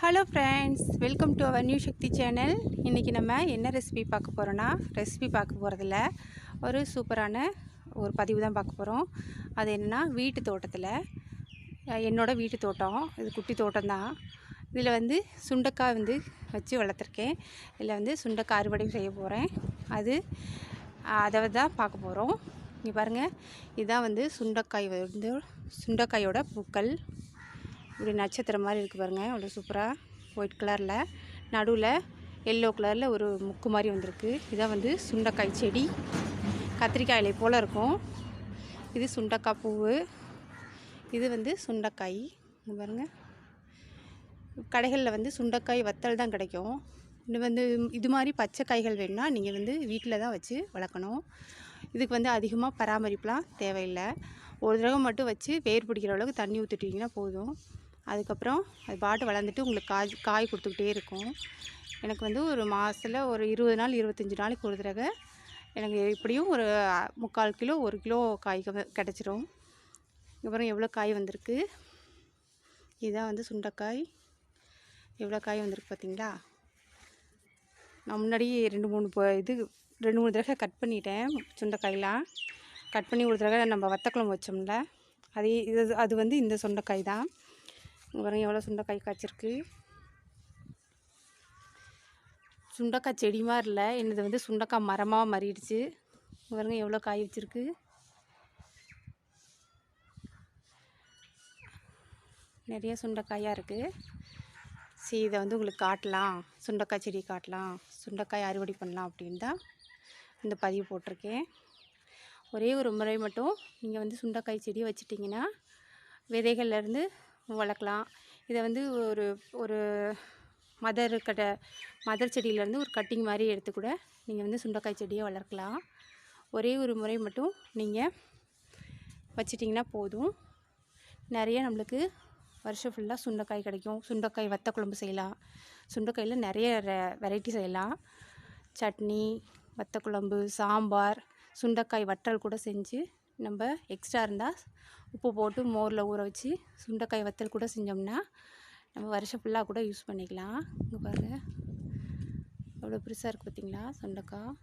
Hello friends, welcome to our new Shakti channel. இன்றைக்கி நம்ம என்ன ரெசிபி பார்க்க போகிறோன்னா, ரெசிபி பார்க்க போகிறதில்ல, ஒரு சூப்பரான ஒரு பதிவு தான் பார்க்க போகிறோம். அது என்னென்னா, வீட்டு தோட்டத்தில் என்னோடய வீட்டு தோட்டம், இது குட்டி தோட்டம் தான். இதில் வந்து சுண்டைக்காய் வச்சு வளர்த்துருக்கேன். இதில் சுண்டைக்காய் அறுவடை செய்ய போகிறேன். அதை தான் பார்க்க போகிறோம். இங்கே பாருங்கள், இதுதான் சுண்டைக்காயோட பூக்கள். இப்படி நட்சத்திரம் மாதிரி இருக்குது பாருங்கள், அவ்வளோ சூப்பராக ஒயிட் கலரில், நடுவில் எல்லோ கலரில் ஒரு முக்கு மாதிரி வந்திருக்கு. இதான் சுண்டைக்காய் செடி, கத்திரிக்காய் இலை போல் இருக்கும். இது சுண்டைக்காய் பூவு, இது சுண்டைக்காய். இங்கே பாருங்கள், கடைகளில் சுண்டைக்காய் வத்தல் தான் கிடைக்கும். இது மாதிரி பச்சை காய்கள் வேணும்னா நீங்கள் வீட்டில் தான் வச்சு வளர்க்கணும். இதுக்கு அதிகமாக பராமரிப்புலாம் தேவையில்லை. ஒரு தடவை மட்டும் வச்சு வேர் பிடிக்கிற அளவுக்கு தண்ணி ஊற்றிட்டிங்கன்னா போதும். அதுக்கப்புறம் அது பாட்டு வளர்ந்துட்டு உங்களுக்கு காய் கொடுத்துக்கிட்டே இருக்கும். எனக்கு ஒரு மாதத்தில் ஒரு 20 நாள் 25 நாளைக்கு ஒரு தடவை எனக்கு எப்படியும் ஒரு 3/4 கிலோ 1 கிலோ காய் கிடச்சிரும். அப்புறம் எவ்வளோ காய் வந்திருக்கு, இதுதான் சுண்டைக்காய். எவ்வளோ காய் வந்திருக்கு பார்த்தீங்களா? நான் முன்னாடி 2-3 தடவை கட் பண்ணிட்டேன். சுண்டைக்காயெலாம் கட் பண்ணி ஒரு தடவை நம்ம வத்தக்குழம்பு வச்சோம்ல, அது இந்த சுண்டைக்காய் தான். பாருங்க எவ்வளோ சுண்டைக்காய் காய்ச்சிருக்கு. சுண்டைக்காய் செடி மாதிரி இல்லை, என்னது சுண்டைக்காய் மரமாக மாறிடுச்சு. பாருங்க எவ்வளோ காய் வச்சுருக்கு. நிறைய சுண்டைக்காயாக இருக்குது. சரி, இதை உங்களுக்கு காட்டலாம், சுண்டைக்காய் செடி காட்டலாம், சுண்டைக்காய் அறுவடை பண்ணலாம் அப்படின்னு தான் இந்த பதிவு போட்டிருக்கேன். ஒரே ஒரு முறை மட்டும் நீங்கள் சுண்டைக்காய் செடியை வச்சிட்டிங்கன்னா விதைகள்லேருந்து வளர்க்கலாம். இதை ஒரு ஒரு மதர் செடியிலேருந்து ஒரு கட்டிங் மாதிரி எடுத்து கூட நீங்கள் சுண்டைக்காய் செடியை வளர்க்கலாம். ஒரே ஒரு முறை மட்டும் நீங்கள் வச்சிட்டிங்கன்னா போதும். நிறைய நம்மளுக்கு வருஷம் ஃபுல்லாக சுண்டைக்காய் கிடைக்கும். சுண்டைக்காய் வத்த குழம்பு செய்யலாம். சுண்டைக்காயில் நிறைய வெரைட்டி செய்யலாம். சட்னி, வத்த குழம்பு, சாம்பார், சுண்டைக்காய் வற்றல் கூட செஞ்சு நம்ம எக்ஸ்ட்ரா இருந்தால் உப்பு போட்டு மோரில் ஊற வச்சு சுண்டைக்காய் வத்தல் கூட செஞ்சோம்னா நம்ம வருஷம் ஃபுல்லாக கூட யூஸ் பண்ணிக்கலாம். இங்கே பாருங்கள் எவ்வளோ பெருசாக இருக்குது பார்த்தீங்களா சுண்டைக்காய்.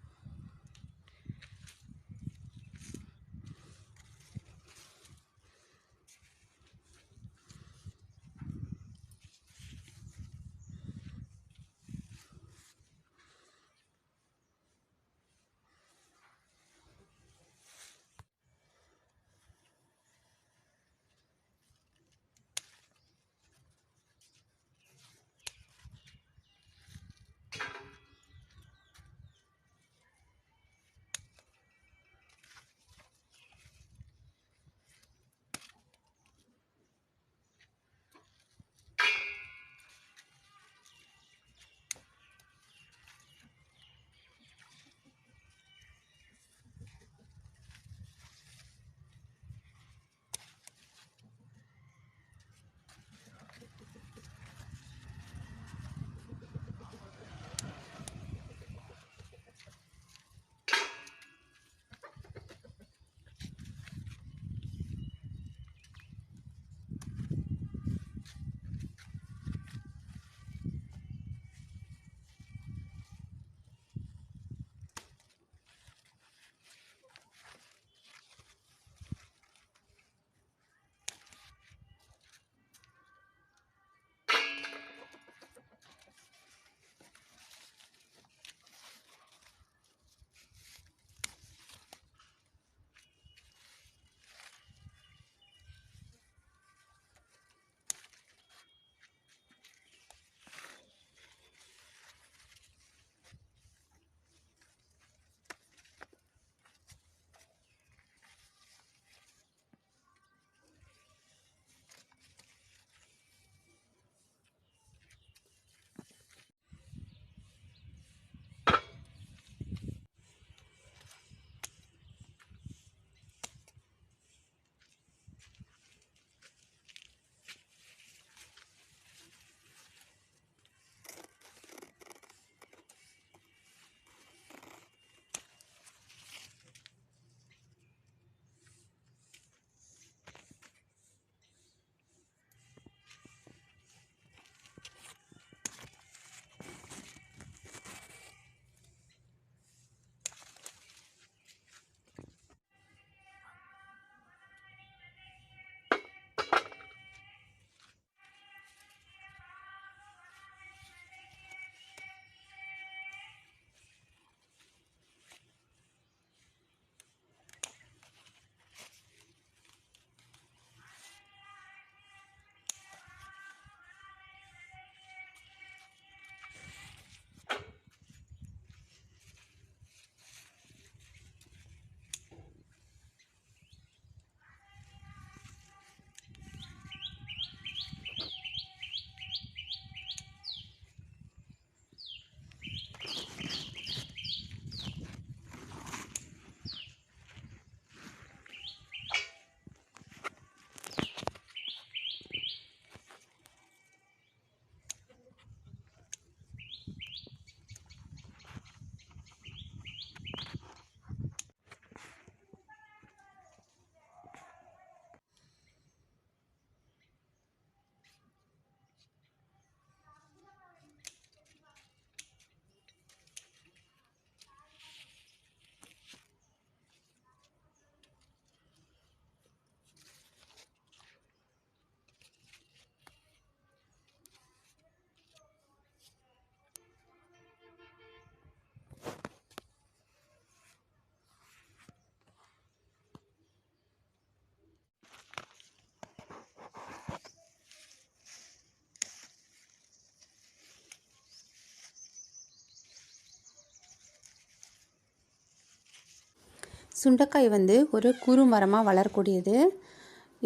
சுண்டைக்காய் வந்து ஒரு குறு மரமாக வளரக்கூடியது.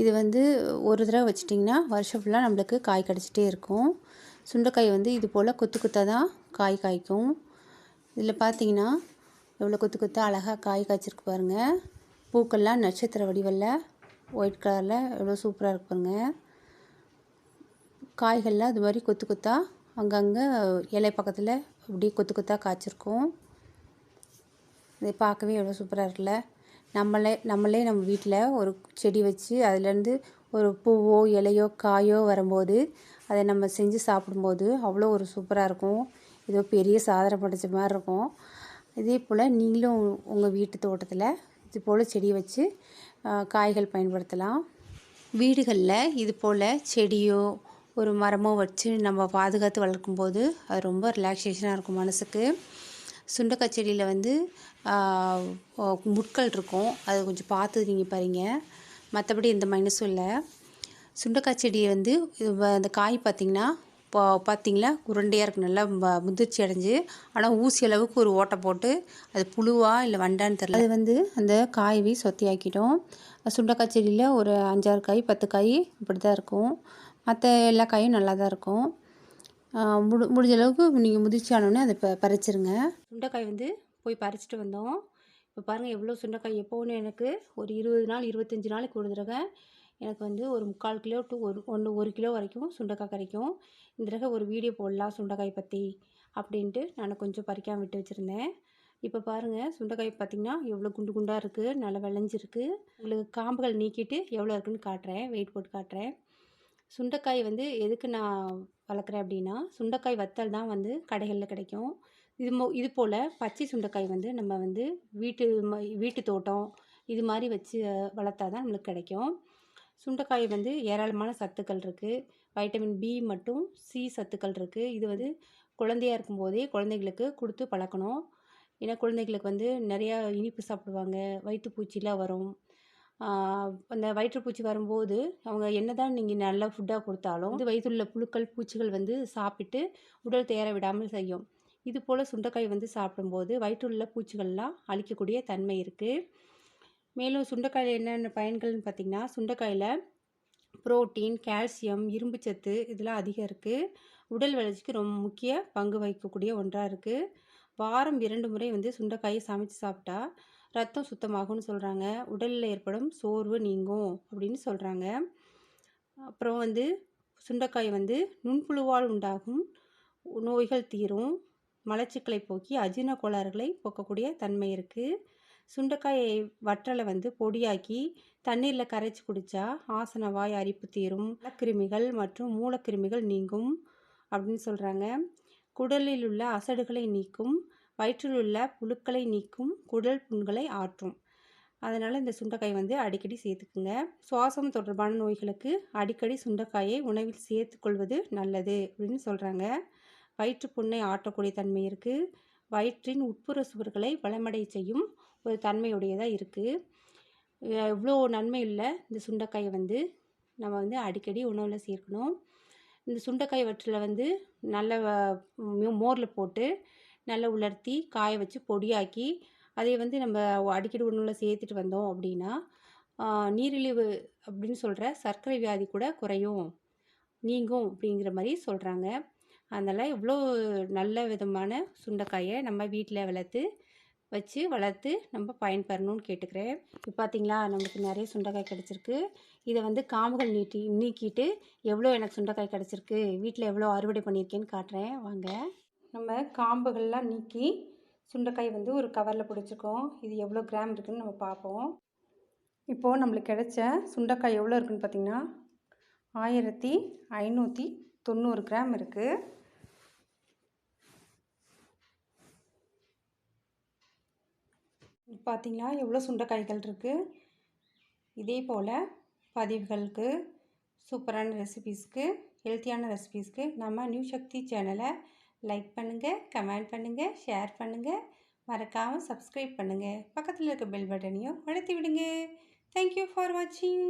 இது வந்து ஒரு தடவை வச்சிட்டிங்கன்னா வருஷம் ஃபுல்லாக நம்மளுக்கு காய் கிடச்சிட்டே இருக்கும். சுண்டைக்காய் வந்து இது போல் கொத்து கொத்தாக தான் காய் காய்க்கும். இதில் பார்த்தீங்கன்னா எவ்வளோ கொத்து கொத்தாக அழகாக காய் காய்ச்சிருக்கு பாருங்கள். பூக்கள்லாம் நட்சத்திர வடிவில் ஒயிட் கலரில் எவ்வளோ சூப்பராக இருக்கு பாருங்கள். காய்கள்லாம் இது மாதிரி கொத்து கொத்தாக அங்கங்கே இலை பக்கத்தில் அப்படியே கொத்து கொத்தாக காய்ச்சிருக்கும். இதை பார்க்கவே எவ்வளோ சூப்பராக இருக்குல்ல. நம்மளே நம்ம வீட்டில் ஒரு செடி வச்சு அதுலேருந்து ஒரு பூவோ இலையோ காயோ வரும்போது அதை நம்ம செஞ்சு சாப்பிடும்போது அவ்வளோ ஒரு சூப்பராக இருக்கும். ஏதோ பெரிய சாதனை படைச்ச மாதிரி இருக்கும். இதே போல் நீங்களும் உங்கள் வீட்டு தோட்டத்தில் இது போல் செடி வச்சு காய்கள் பயன்படுத்தலாம். வீடுகளில் இது போல் செடியோ ஒரு மரமோ வச்சு நம்ம பாதுகாத்து வளர்க்கும்போது அது ரொம்ப ரிலாக்ஸேஷனாக இருக்கும் மனசுக்கு. சுண்டைக்காய் செடியில் வந்து முட்கள் இருக்கும், அது கொஞ்சம் பார்த்து நீங்கள் பாருங்க. மற்றபடி எந்த மைனஸும் இல்லை. சுண்டைக்காய் செடியை வந்து அந்த காய் பார்த்திங்கன்னா பார்த்திங்களா உருண்டையாக இருக்குது, நல்லா முதிர்ச்சி அடைஞ்சு. ஆனால் ஊசி அளவுக்கு ஒரு ஓட்டை போட்டு அது புழுவா இல்லை வண்டான்னு தெரியல. அது வந்து அந்த காயவே சொத்தியாக்கிட்டோம். சுண்டைக்காய் செடியில் ஒரு 5-6 காய் 10 காய் இப்படி தான் இருக்கும். மற்ற எல்லா காயும் நல்லா தான் இருக்கும். முடிஞ்ச அளவுக்கு நீங்கள் முதிர்ச்சி ஆனோடனே அதை பறிச்சிருங்க. சுண்டைக்காய் வந்து போய் பறிச்சிட்டு வந்தோம். இப்போ பாருங்கள் எவ்வளோ சுண்டைக்காய். எப்போன்னு எனக்கு ஒரு 20 நாள் 25 நாளைக்கு ஒரு தடவை எனக்கு வந்து ஒரு 3/4 கிலோ டு 1 கிலோ வரைக்கும் சுண்டைக்காய் கிடைக்கும். இந்த தடவை ஒரு வீடியோ போடலாம் சுண்டைக்காய் பற்றி அப்படின்ட்டு நான் கொஞ்சம் பறிக்காமல் விட்டு வச்சுருந்தேன். இப்போ பாருங்கள் சுண்டைக்காய் பார்த்திங்கன்னா எவ்வளோ குண்டு குண்டாக இருக்குது, நல்லா விளைஞ்சிருக்கு. உங்களுக்கு காம்புகள் நீக்கிட்டு எவ்வளோ இருக்குதுன்னு காட்டுறேன், வெயிட் போட்டு காட்டுறேன். சுண்டைக்காய் வந்து எதுக்கு நான் வளர்க்குறேன் அப்படின்னா, சுண்டைக்காய் வத்தல் தான் வந்து கடைகளில் கிடைக்கும். இது போல் பச்சை சுண்டைக்காய் வந்து நம்ம வந்து வீட்டு தோட்டம் இது மாதிரி வச்சு வளர்த்தா தான் நம்மளுக்கு கிடைக்கும். சுண்டைக்காய் வந்து ஏராளமான சத்துக்கள் இருக்குது. வைட்டமின் பி மற்றும் சி சத்துக்கள் இருக்குது. இது வந்து குழந்தையாக இருக்கும்போதே குழந்தைங்களுக்கு கொடுத்து பழக்கணும். ஏன்னா குழந்தைங்களுக்கு வந்து நிறையா இனிப்பு சாப்பிடுவாங்க, வயிற்றுப்பூச்சிலாம் வரும். அந்த வயிற்றுப்பூச்சி வரும்போது அவங்க என்ன தான் நீங்கள் நல்ல ஃபுட்டாக கொடுத்தாலும் வந்து வயிற்றுள்ள புழுக்கள் பூச்சிகள் வந்து சாப்பிட்டு உடல் தேர விடாமல் செய்யும். இது போல் சுண்டைக்காய் வந்து சாப்பிடும்போது வயிற்றுள்ள பூச்சிகள்லாம் அழிக்கக்கூடிய தன்மை இருக்குது. மேலும் சுண்டைக்காயில் என்னென்ன பயன்கள்னு பார்த்திங்கன்னா, சுண்டைக்காயில் புரோட்டீன், கால்சியம், இரும்புச்சத்து இதெல்லாம் அதிகம் இருக்குது. உடல் வளர்ச்சிக்கு ரொம்ப முக்கிய பங்கு வகிக்கக்கூடிய ஒன்றாக இருக்குது. வாரம் 2 முறை வந்து சுண்டைக்காயை சமைச்சு சாப்பிட்டா ரத்தம் சுத்தமாகும்னு சொல்கிறாங்க. உடலில் ஏற்படும் சோர்வு நீங்கும் அப்படின்னு சொல்கிறாங்க. அப்புறம் வந்து சுண்டைக்காய் வந்து நுண்புழுவால் உண்டாகும் நோய்கள் தீரும், மலச்சிக்கலை போக்கி அஜீரண கோளாறுகளை போக்கக்கூடிய தன்மை இருக்குது. சுண்டைக்காய் வற்றலை வந்து பொடியாக்கி தண்ணீரில் கரைச்சி குடித்தா ஆசன வாய் அரிப்பு தீரும், கிருமிகள் மற்றும் மூலக்கிருமிகள் நீங்கும் அப்படின்னு சொல்கிறாங்க. குடலில் உள்ள அசடுகளை நீக்கும், வயிற்றில் உள்ள புழுக்களை நீக்கும், குடல் புண்களை ஆற்றும். அதனால் இந்த சுண்டைக்காய் வந்து அடிக்கடி சேர்த்துக்குங்க. சுவாசம் தொடர்பான நோய்களுக்கு அடிக்கடி சுண்டைக்காயை உணவில் சேர்த்துக்கொள்வது நல்லது அப்படின்னு சொல்கிறாங்க. வயிற்று புண்ணை ஆற்றக்கூடிய தன்மை இருக்குது. வயிற்றின் உட்புற சுவர்களை வளமடை செய்யும் ஒரு தன்மையுடையதாக இருக்குது. இவ்வளோ நன்மை உள்ள இந்த சுண்டைக்காயை வந்து நம்ம வந்து அடிக்கடி உணவில் சேர்க்கணும். இந்த சுண்டைக்காய் வற்றலை வந்து நல்ல மோரில் போட்டு நல்லா உலர்த்தி காய வச்சு பொடியாக்கி அதை வந்து நம்ம அடிக்கடி உணவில் சேர்த்துட்டு வந்தோம் அப்படின்னா நீரிழிவு அப்படின்னு சொல்கிற சர்க்கரை வியாதி கூட குறையும், நீங்கும் அப்படிங்கிற மாதிரி சொல்கிறாங்க. அதனால் இவ்வளோ நல்ல விதமான சுண்டைக்காயை நம்ம வீட்டில் வளர்த்து நம்ம பயன்பெறணும்னு கேட்டுக்கிறேன். இப்போ பார்த்திங்களா நம்மளுக்கு நிறைய சுண்டைக்காய் கிடச்சிருக்கு. இதை வந்து காம்புகள் நீக்கிட்டு எவ்வளோ எனக்கு சுண்டைக்காய் கிடச்சிருக்கு, வீட்டில் எவ்வளோ அறுவடை பண்ணியிருக்கேன்னு காட்டுறேன் வாங்க. நம்ம காம்புகள்லாம் நீக்கி சுண்டைக்காய் வந்து ஒரு கவரில் பிடிச்சிருக்கோம். இது எவ்வளோ கிராம் இருக்குதுன்னு நம்ம பார்ப்போம். இப்போது நம்மளுக்கு கிடைச்ச சுண்டைக்காய் எவ்வளோ இருக்குதுன்னு பார்த்திங்கன்னா 1590 கிராம் இருக்குது. பார்த்திங்களா எவ்வளோ சுண்டைக்காய்கள் இருக்குது. இதே போல் பதிவுகளுக்கு, சூப்பரான ரெசிபீஸ்க்கு, ஹெல்த்தியான ரெசிபீஸ்க்கு நம்ம நியூ சக்தி சேனலை லைக் பண்ணுங்கள், கமெண்ட் பண்ணுங்கள், ஷேர் பண்ணுங்கள், மறக்காமல் சப்ஸ்கிரைப் பண்ணுங்கள். பக்கத்தில் இருக்க பெல் பட்டனையும் அழுத்தி விடுங்க. தேங்க்யூ ஃபார் வாட்சிங்.